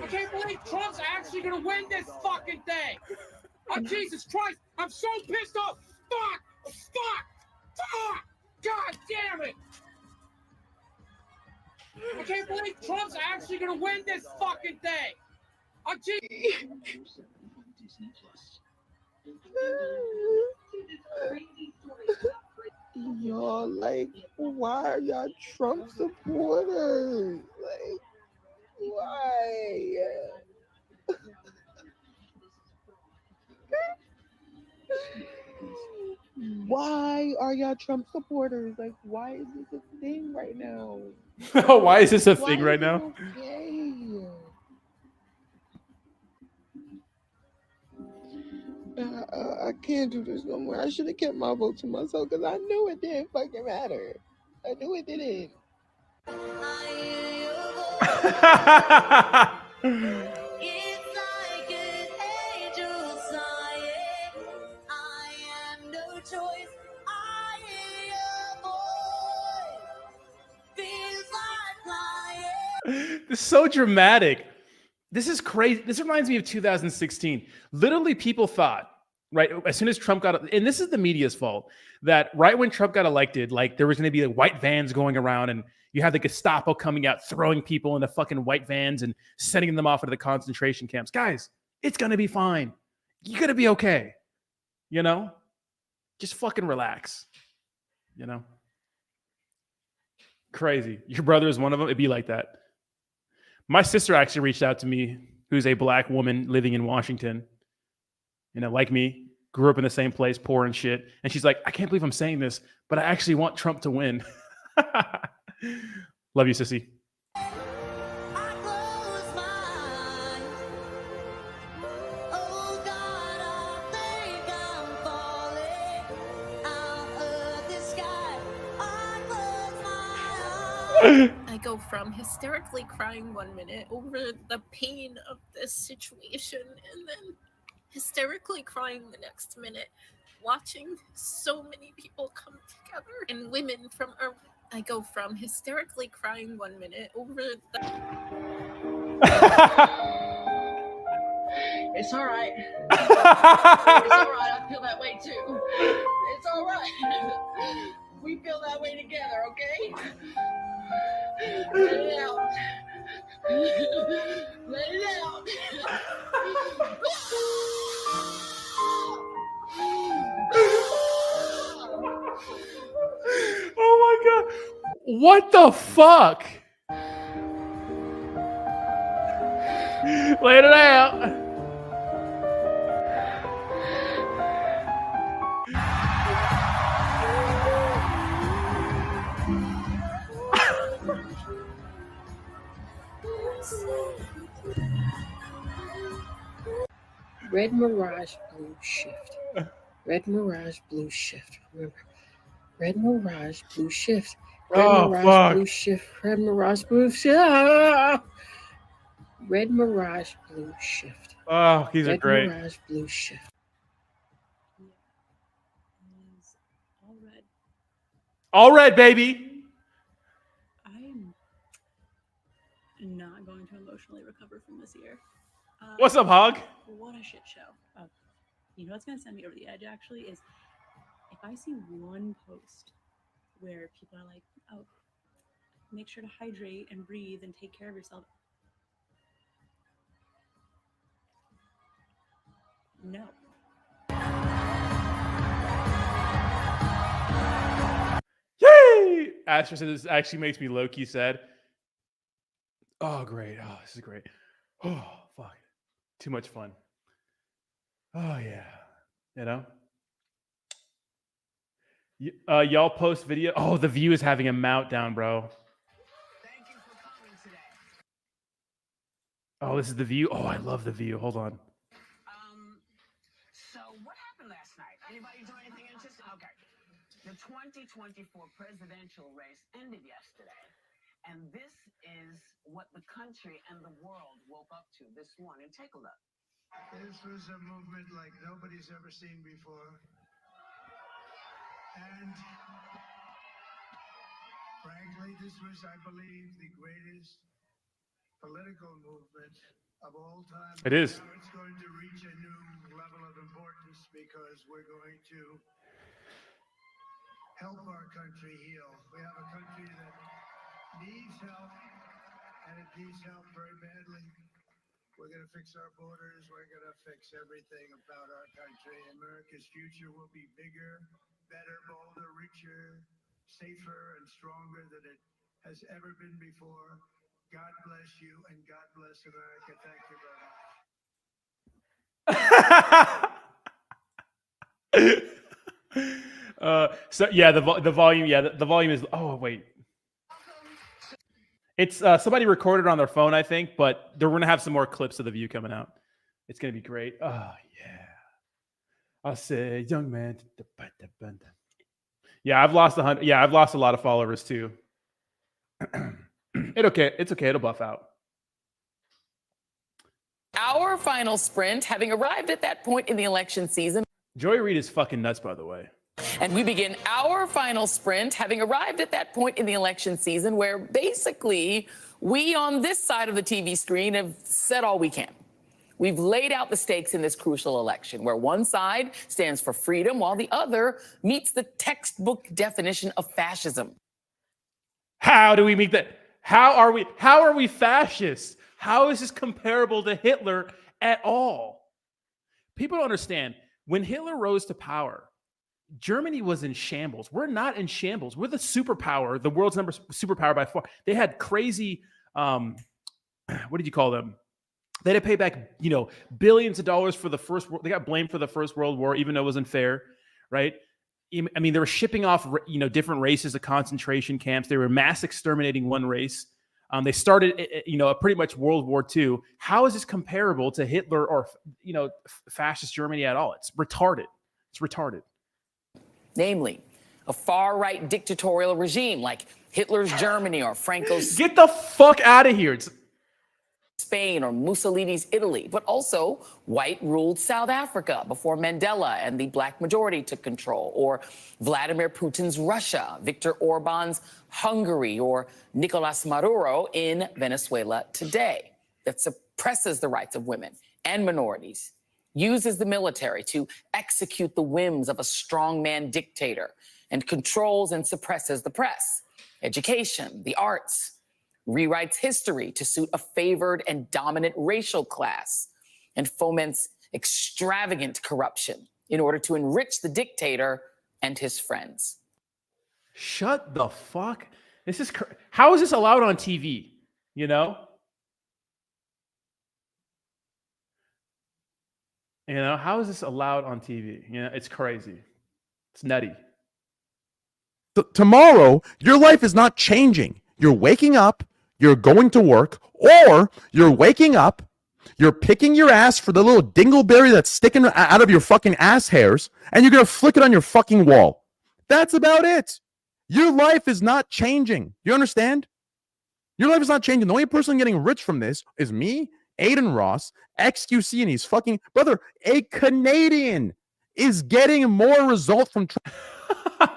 I can't believe Trump's actually gonna win this fucking thing. Oh, Jesus Christ, I'm so pissed off. Fuck. God damn it. I can't believe Trump's actually gonna win this fucking thing. Oh, Jesus. Y'all, like, why are y'all Trump supporters? Like, why? Why are y'all Trump supporters? Like, why is this a thing right now? Why is this a thing right now? Okay. I can't do this no more. I should have kept my vote to myself because I knew it didn't fucking matter. I knew it didn't. This is so dramatic. This is crazy. This reminds me of 2016. Literally, people thought, right, as soon as Trump got, and this is the media's fault, that right when Trump got elected, like there was going to be like white vans going around and you had the Gestapo coming out, throwing people into fucking white vans and sending them off into the concentration camps. Guys, it's going to be fine. You're going to be okay. You know? Just fucking relax. You know? Crazy. Your brother is one of them. It'd be like that. My sister actually reached out to me, who's a black woman living in Washington, you know, like me, grew up in the same place, poor and shit. And she's like, I can't believe I'm saying this, but I actually want Trump to win. Love you, sissy. I go from hysterically crying 1 minute over the pain of this situation and then hysterically crying the next minute watching so many people come together and women from I go from hysterically crying 1 minute over the It's all right. It's all right. I feel that way too. It's all right. We feel that way together, okay? Let it out. Let it out. Oh my god. What the fuck? Let it out. Red Mirage Blue Shift. Red Mirage Blue Shift. Remember. Red Mirage Blue Shift. Red Mirage fuck. Blue Shift. Red Mirage Blue Shift. Ah! Red Mirage Blue Shift. Oh, these are Red great. Mirage Blue Shift. All red. All red, baby. I'm not going to emotionally recover from this year. What's up, Hog? What a shit show. You know what's going to send me over the edge, actually, is if I see one post where people are like, oh, make sure to hydrate and breathe and take care of yourself. No. Yay! Asher said this actually makes me low-key sad. Oh, great. Oh, this is great. Oh, fuck. Too much fun. Oh, yeah. You know? Y'all post video. Oh, The View is having a meltdown, bro. Oh, this is The View. Oh, I love The View. Hold on. So what happened last night? Anybody do anything interesting? Okay. The 2024 presidential race ended yesterday. And this is what the country and the world woke up to this morning. Take a look. This was a movement like nobody's ever seen before. And frankly, this was, I believe, the greatest political movement of all time. It is. Now it's going to reach a new level of importance because we're going to help our country heal. We have a country that needs help, and it needs help very badly. We're going to fix our borders. We're going to fix everything about our country. America's future will be bigger, better, bolder, richer, safer, and stronger than it has ever been before. God bless you, and God bless America. Thank you very much. So yeah, the volume. Yeah, the volume is. Oh wait, it's somebody recorded on their phone, I think, but they're gonna have some more clips of The View coming out. It's gonna be great. Oh yeah. I say, young man. Yeah, I've lost 100. Yeah, I've lost a lot of followers too. It's okay. It'll buff out. Our final sprint, having arrived at that point in the election season. Joy Reid is fucking nuts, by the way. And we begin our final sprint, having arrived at that point in the election season where basically we on this side of the TV screen have said all we can. We've laid out the stakes in this crucial election where one side stands for freedom while the other meets the textbook definition of fascism. How do we meet that? How are we fascists? How is this comparable to Hitler at all? People don't understand. When Hitler rose to power, Germany was in shambles. We're not in shambles. We're the superpower, the world's number superpower by far. They had crazy, what did you call them? They had to pay back, billions of dollars for the first. They got blamed for the First World War, even though it wasn't fair, right? I mean, they were shipping off, different races to concentration camps. They were mass exterminating one race. They started, pretty much World War II. How is this comparable to Hitler or, fascist Germany at all? It's retarded. It's retarded. Namely, a far-right dictatorial regime like Hitler's Germany or Franco's Get the fuck out of here. Spain or Mussolini's Italy, but also white-ruled South Africa before Mandela and the black majority took control, or Vladimir Putin's Russia, Viktor Orban's Hungary, or Nicolas Maduro in Venezuela today, that suppresses the rights of women and minorities, uses the military to execute the whims of a strongman dictator, and controls and suppresses the press, education, the arts, rewrites history to suit a favored and dominant racial class, and foments extravagant corruption in order to enrich the dictator and his friends. Shut the fuck. This is how is this allowed on TV? You know? How is this allowed on TV? It's crazy. It's nutty. Tomorrow, your life is not changing. You're waking up, you're going to work, or you're waking up, you're picking your ass for the little dingleberry that's sticking out of your fucking ass hairs, and you're going to flick it on your fucking wall. That's about it. Your life is not changing. You understand? Your life is not changing. The only person getting rich from this is me, Aiden Ross, XQC, and he's fucking brother. A Canadian is getting more results from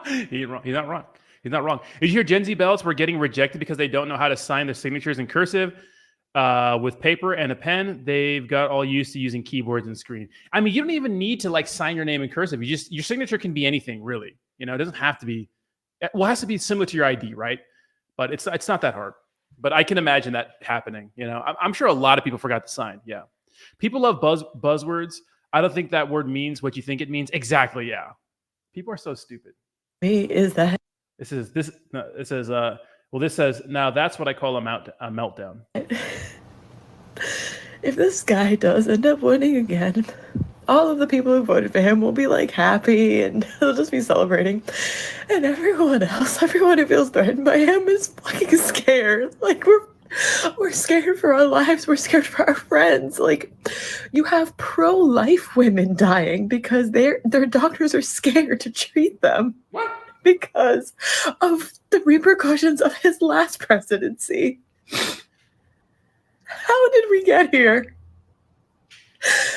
He's not wrong. He's not wrong. Did you hear Gen Z ballots were getting rejected because they don't know how to sign their signatures in cursive with paper and a pen? They've got all used to using keyboards and screen. I mean, you don't even need to sign your name in cursive. Your signature can be anything, really. It doesn't have to be. Well, it has to be similar to your ID, right? But it's not that hard. But I can imagine that happening. I'm sure a lot of people forgot to sign. Yeah, people love buzzwords. I don't think that word means what you think it means. Exactly. Yeah, people are so stupid. Is that It says now that's what I call a meltdown. if this guy does end up winning again, all of the people who voted for him will be happy and they'll just be celebrating. And everyone else, everyone who feels threatened by him is fucking scared. We're scared for our lives. We're scared for our friends. You have pro-life women dying because their doctors are scared to treat them. What? Because of the repercussions of his last presidency. How did we get here?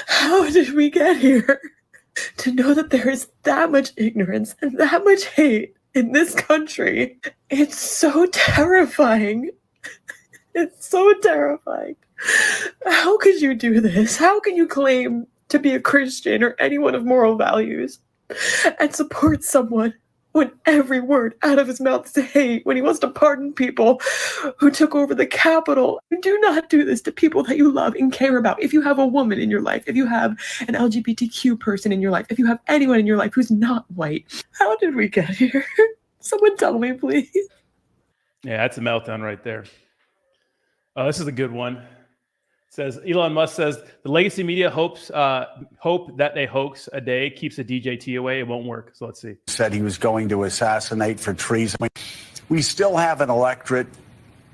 How did we get here? To know that there is that much ignorance and that much hate in this country, it's so terrifying. It's so terrifying. How could you do this? How can you claim to be a Christian or anyone of moral values and support someone when every word out of his mouth is hate, when he wants to pardon people who took over the Capitol? Do not do this to people that you love and care about. If you have a woman in your life, if you have an LGBTQ person in your life, if you have anyone in your life who's not white, how did we get here? Someone tell me, please. Yeah, that's a meltdown right there. Oh, this is a good one. It says Elon Musk says the legacy media hope that a hoax a day keeps the DJT away. It won't work. So let's see. Said he was going to assassinate for treason. We still have an electorate,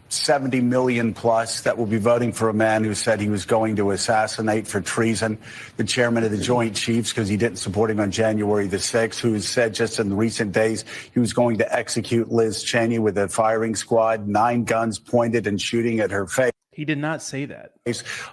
70 million plus, that will be voting for a man who said he was going to assassinate for treason the chairman of the Joint Chiefs because he didn't support him on January the 6th, who has said just in recent days he was going to execute Liz Cheney with a firing squad, 9 guns pointed and shooting at her face. He did not say that.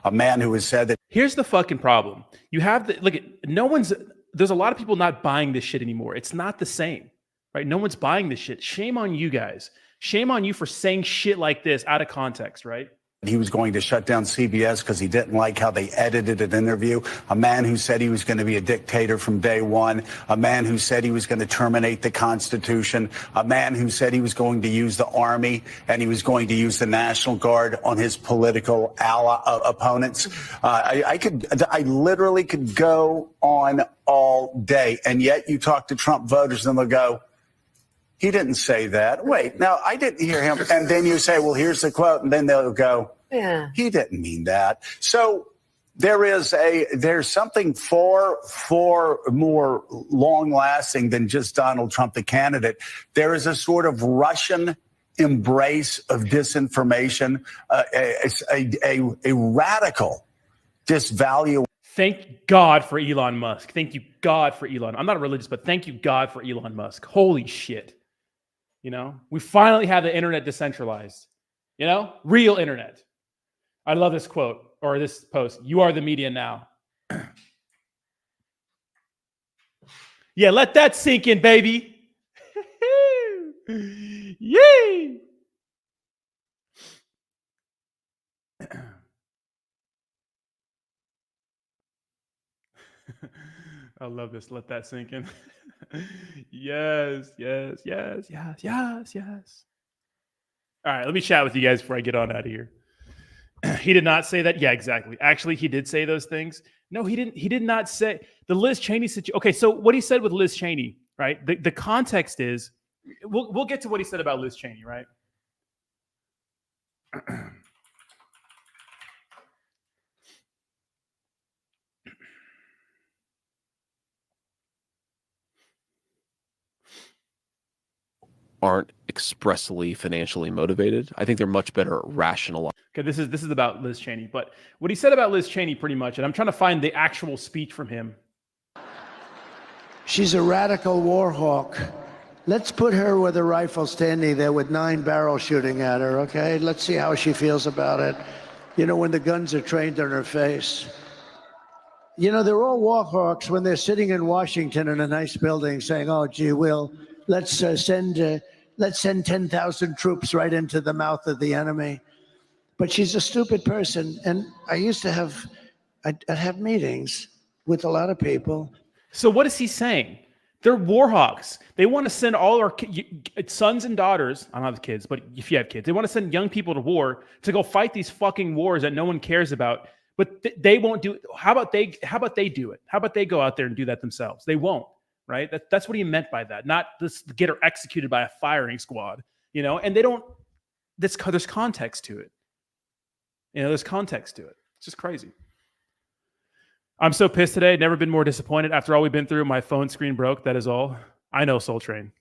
A man who has said that. Here's the fucking problem. You have there's a lot of people not buying this shit anymore. It's not the same, right? No one's buying this shit. Shame on you guys. Shame on you for saying shit like this out of context, right? He was going to shut down CBS because he didn't like how they edited an interview. A man who said he was going to be a dictator from day one. A man who said he was going to terminate the Constitution. A man who said he was going to use the army and he was going to use the National Guard on his political opponents. I literally could go on all day. And yet you talk to Trump voters and they'll go, he didn't say that. Wait, now I didn't hear him. And then you say, well, here's the quote. And then they'll go, yeah, he didn't mean that. So there's something far more long lasting than just Donald Trump, the candidate. There is a sort of Russian embrace of disinformation, a radical disvalue. Thank God for Elon Musk. Thank you, God, for Elon. I'm not religious, but thank you, God, for Elon Musk. Holy shit. We finally have the internet decentralized. Real internet. I love this quote or this post. You are the media now. Yeah, let that sink in, baby. Yay! I love this. Let that sink in. Yes. All right, let me chat with you guys before I get on out of here. He did not say that. Yeah, exactly. Actually, he did say those things. No, he didn't. He did not say the Liz Cheney situation. Okay, so what he said with Liz Cheney, right? The context is, we'll get to what he said about Liz Cheney, right? Aren't expressly financially motivated. I think they're much better at rational. Okay, this is about Liz Cheney, but what he said about Liz Cheney pretty much, and I'm trying to find the actual speech from him. She's a radical war hawk. Let's put her with a rifle standing there with 9 barrels shooting at her, okay? Let's see how she feels about it. You know, when the guns are trained on her face. You know, they're all war hawks when they're sitting in Washington in a nice building saying, oh, gee, let's send 10,000 troops right into the mouth of the enemy. But she's a stupid person. And I used to I'd have meetings with a lot of people. So what is he saying? They're war hawks. They want to send all our sons and daughters. I don't have kids, but if you have kids, they want to send young people to war to go fight these fucking wars that no one cares about. But they won't do it. How about they do it? How about they go out there and do that themselves? They won't, right? That's what he meant by that. Not just get her executed by a firing squad, you know. And they don't. There's context to it. You know, there's context to it. It's just crazy. I'm so pissed today. Never been more disappointed. After all we've been through, my phone screen broke. That is all. I know, Soul Train.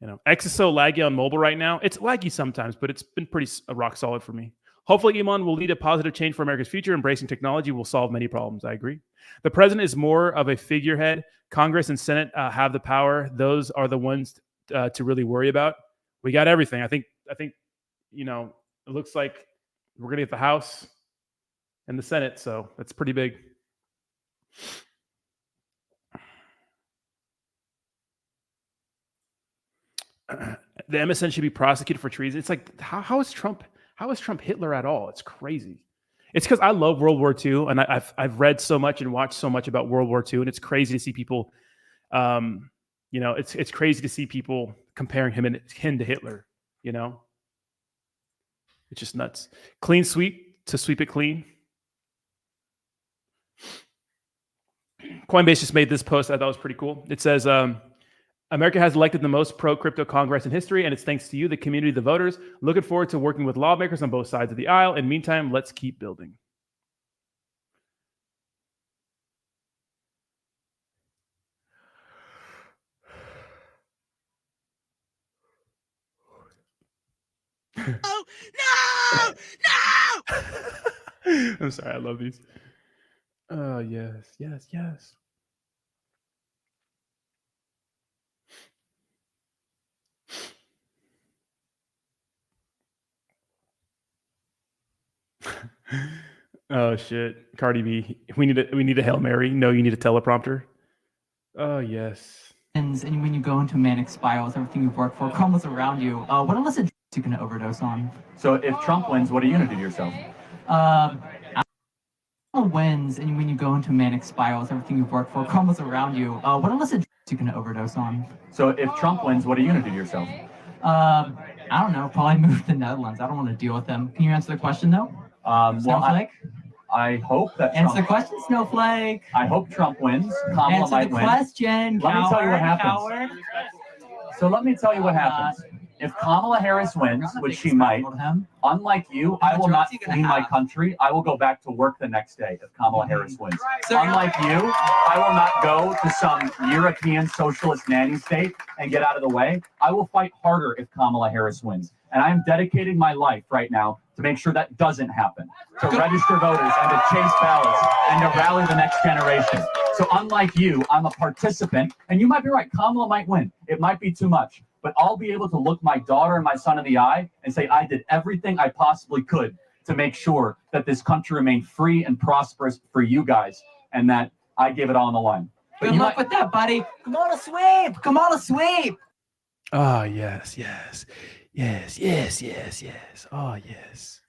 You know, X is so laggy on mobile right now. It's laggy sometimes, but it's been pretty rock solid for me. Hopefully, Iman will lead a positive change for America's future. Embracing technology will solve many problems. I agree. The president is more of a figurehead. Congress and Senate have the power. Those are the ones to really worry about. We got everything. I think. You know, it looks like we're gonna get the House and the Senate, so that's pretty big. The MSN should be prosecuted for treason. It's like, how is Trump Hitler at all? It's crazy. It's because I love World War II, and I've read so much and watched so much about World War II, and it's crazy to see people. You know, it's crazy to see people comparing him to Hitler. You know, it's just nuts. Clean sweep to sweep it clean. Coinbase just made this post I thought was pretty cool. It says, America has elected the most pro-crypto Congress in history, and it's thanks to you, the community, the voters. Looking forward to working with lawmakers on both sides of the aisle. In the meantime, let's keep building. No! No! I'm sorry, I love these. Oh, yes. Oh shit, Cardi B. We need a Hail Mary. No, you need a teleprompter. Oh yes. And when you go into manic spirals, everything you've worked for crumbles around you. What illicit you can overdose on? So if Trump wins, what are you gonna do to yourself? Wins, and when you go into manic spirals, everything you've worked for crumbles around you. What illicit you can overdose on? So if Trump wins, what are you gonna do to yourself? I don't know. Probably move to the Netherlands. I don't want to deal with them. Can you answer the question though? Snowflake. I hope that answer the question, Snowflake. I hope Trump wins. Kamala answer might the win. question. Let me tell you what happens. Coward. So let me tell you what happens. If Kamala Harris wins, which she might, unlike you, I will not flee my country. I will go back to work the next day if Kamala Harris wins. Unlike you, I will not go to some European socialist nanny state and get out of the way. I will fight harder if Kamala Harris wins. And I am dedicating my life right now to make sure that doesn't happen, to register voters and to chase ballots and to rally the next generation. So unlike you, I'm a participant, and you might be right, Kamala might win. It might be too much, but I'll be able to look my daughter and my son in the eye and say, I did everything I possibly could to make sure that this country remained free and prosperous for you guys, and that I gave it all on the line. But Good luck with that, buddy. Kamala sweep. Kamala sweep. Oh, yes. Oh, yes.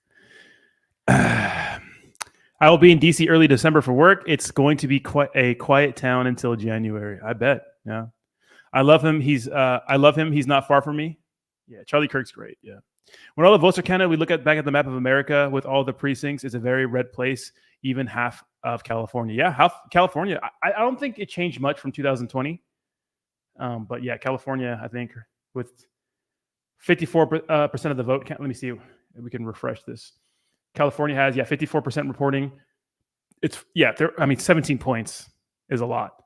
I will be in DC early December for work. It's going to be quite a quiet town until January. I bet. Yeah. I love him. He's not far from me. Yeah. Charlie Kirk's great. Yeah. When all the votes are counted, we look back at the map of America with all the precincts. It's a very red place, even half of California. Yeah. Half California. I don't think it changed much from 2020. But yeah, California, I think with 54% of the vote count. Let me see if we can refresh this. California has 54% reporting. It's 17 points is a lot.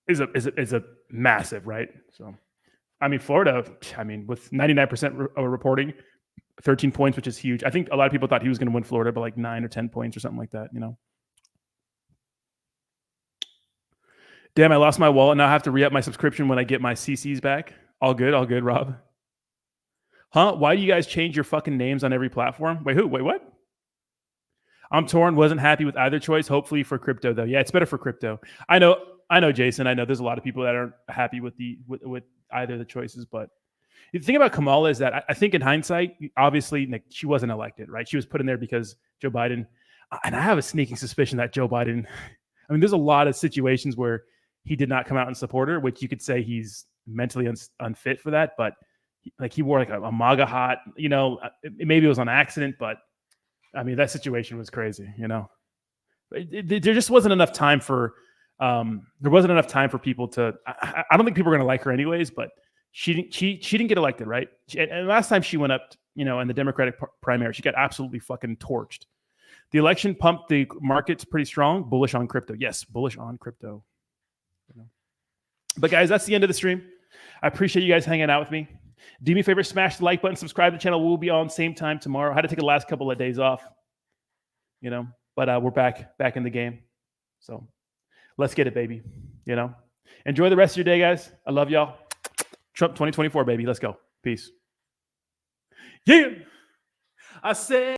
Is a massive, right? So, I mean, Florida, with 99% reporting, 13 points, which is huge. I think a lot of people thought he was going to win Florida by like 9 or 10 points or something like that. Damn, I lost my wallet. Now I have to re-up my subscription when I get my CCs back. All good, Rob. Huh? Why do you guys change your fucking names on every platform? Wait, who? Wait, what? I'm torn. Wasn't happy with either choice. Hopefully for crypto, though. Yeah, it's better for crypto. I know, Jason. I know there's a lot of people that aren't happy with with either of the choices. But the thing about Kamala is that I think in hindsight, obviously, she wasn't elected, right? She was put in there because Joe Biden. And I have a sneaking suspicion that Joe Biden. There's a lot of situations where he did not come out and support her, which you could say he's mentally unfit for that. But he wore like a MAGA hat, maybe it was on accident, but that situation was crazy, there just wasn't enough time for, people to, I don't think people are going to like her anyways, but she didn't get elected. Right. And last time she went up, in the Democratic primary, she got absolutely fucking torched. The election pumped the markets pretty strong, bullish on crypto. Yes. Bullish on crypto. But guys, that's the end of the stream. I appreciate you guys hanging out with me. Do me a favor, smash the like button, subscribe to the channel. We'll be on same time tomorrow. I had to take the last couple of days off, but we're back in the game. So let's get it, baby. Enjoy the rest of your day, guys. I love y'all. Trump 2024, baby. Let's go. Peace. Yeah. I said.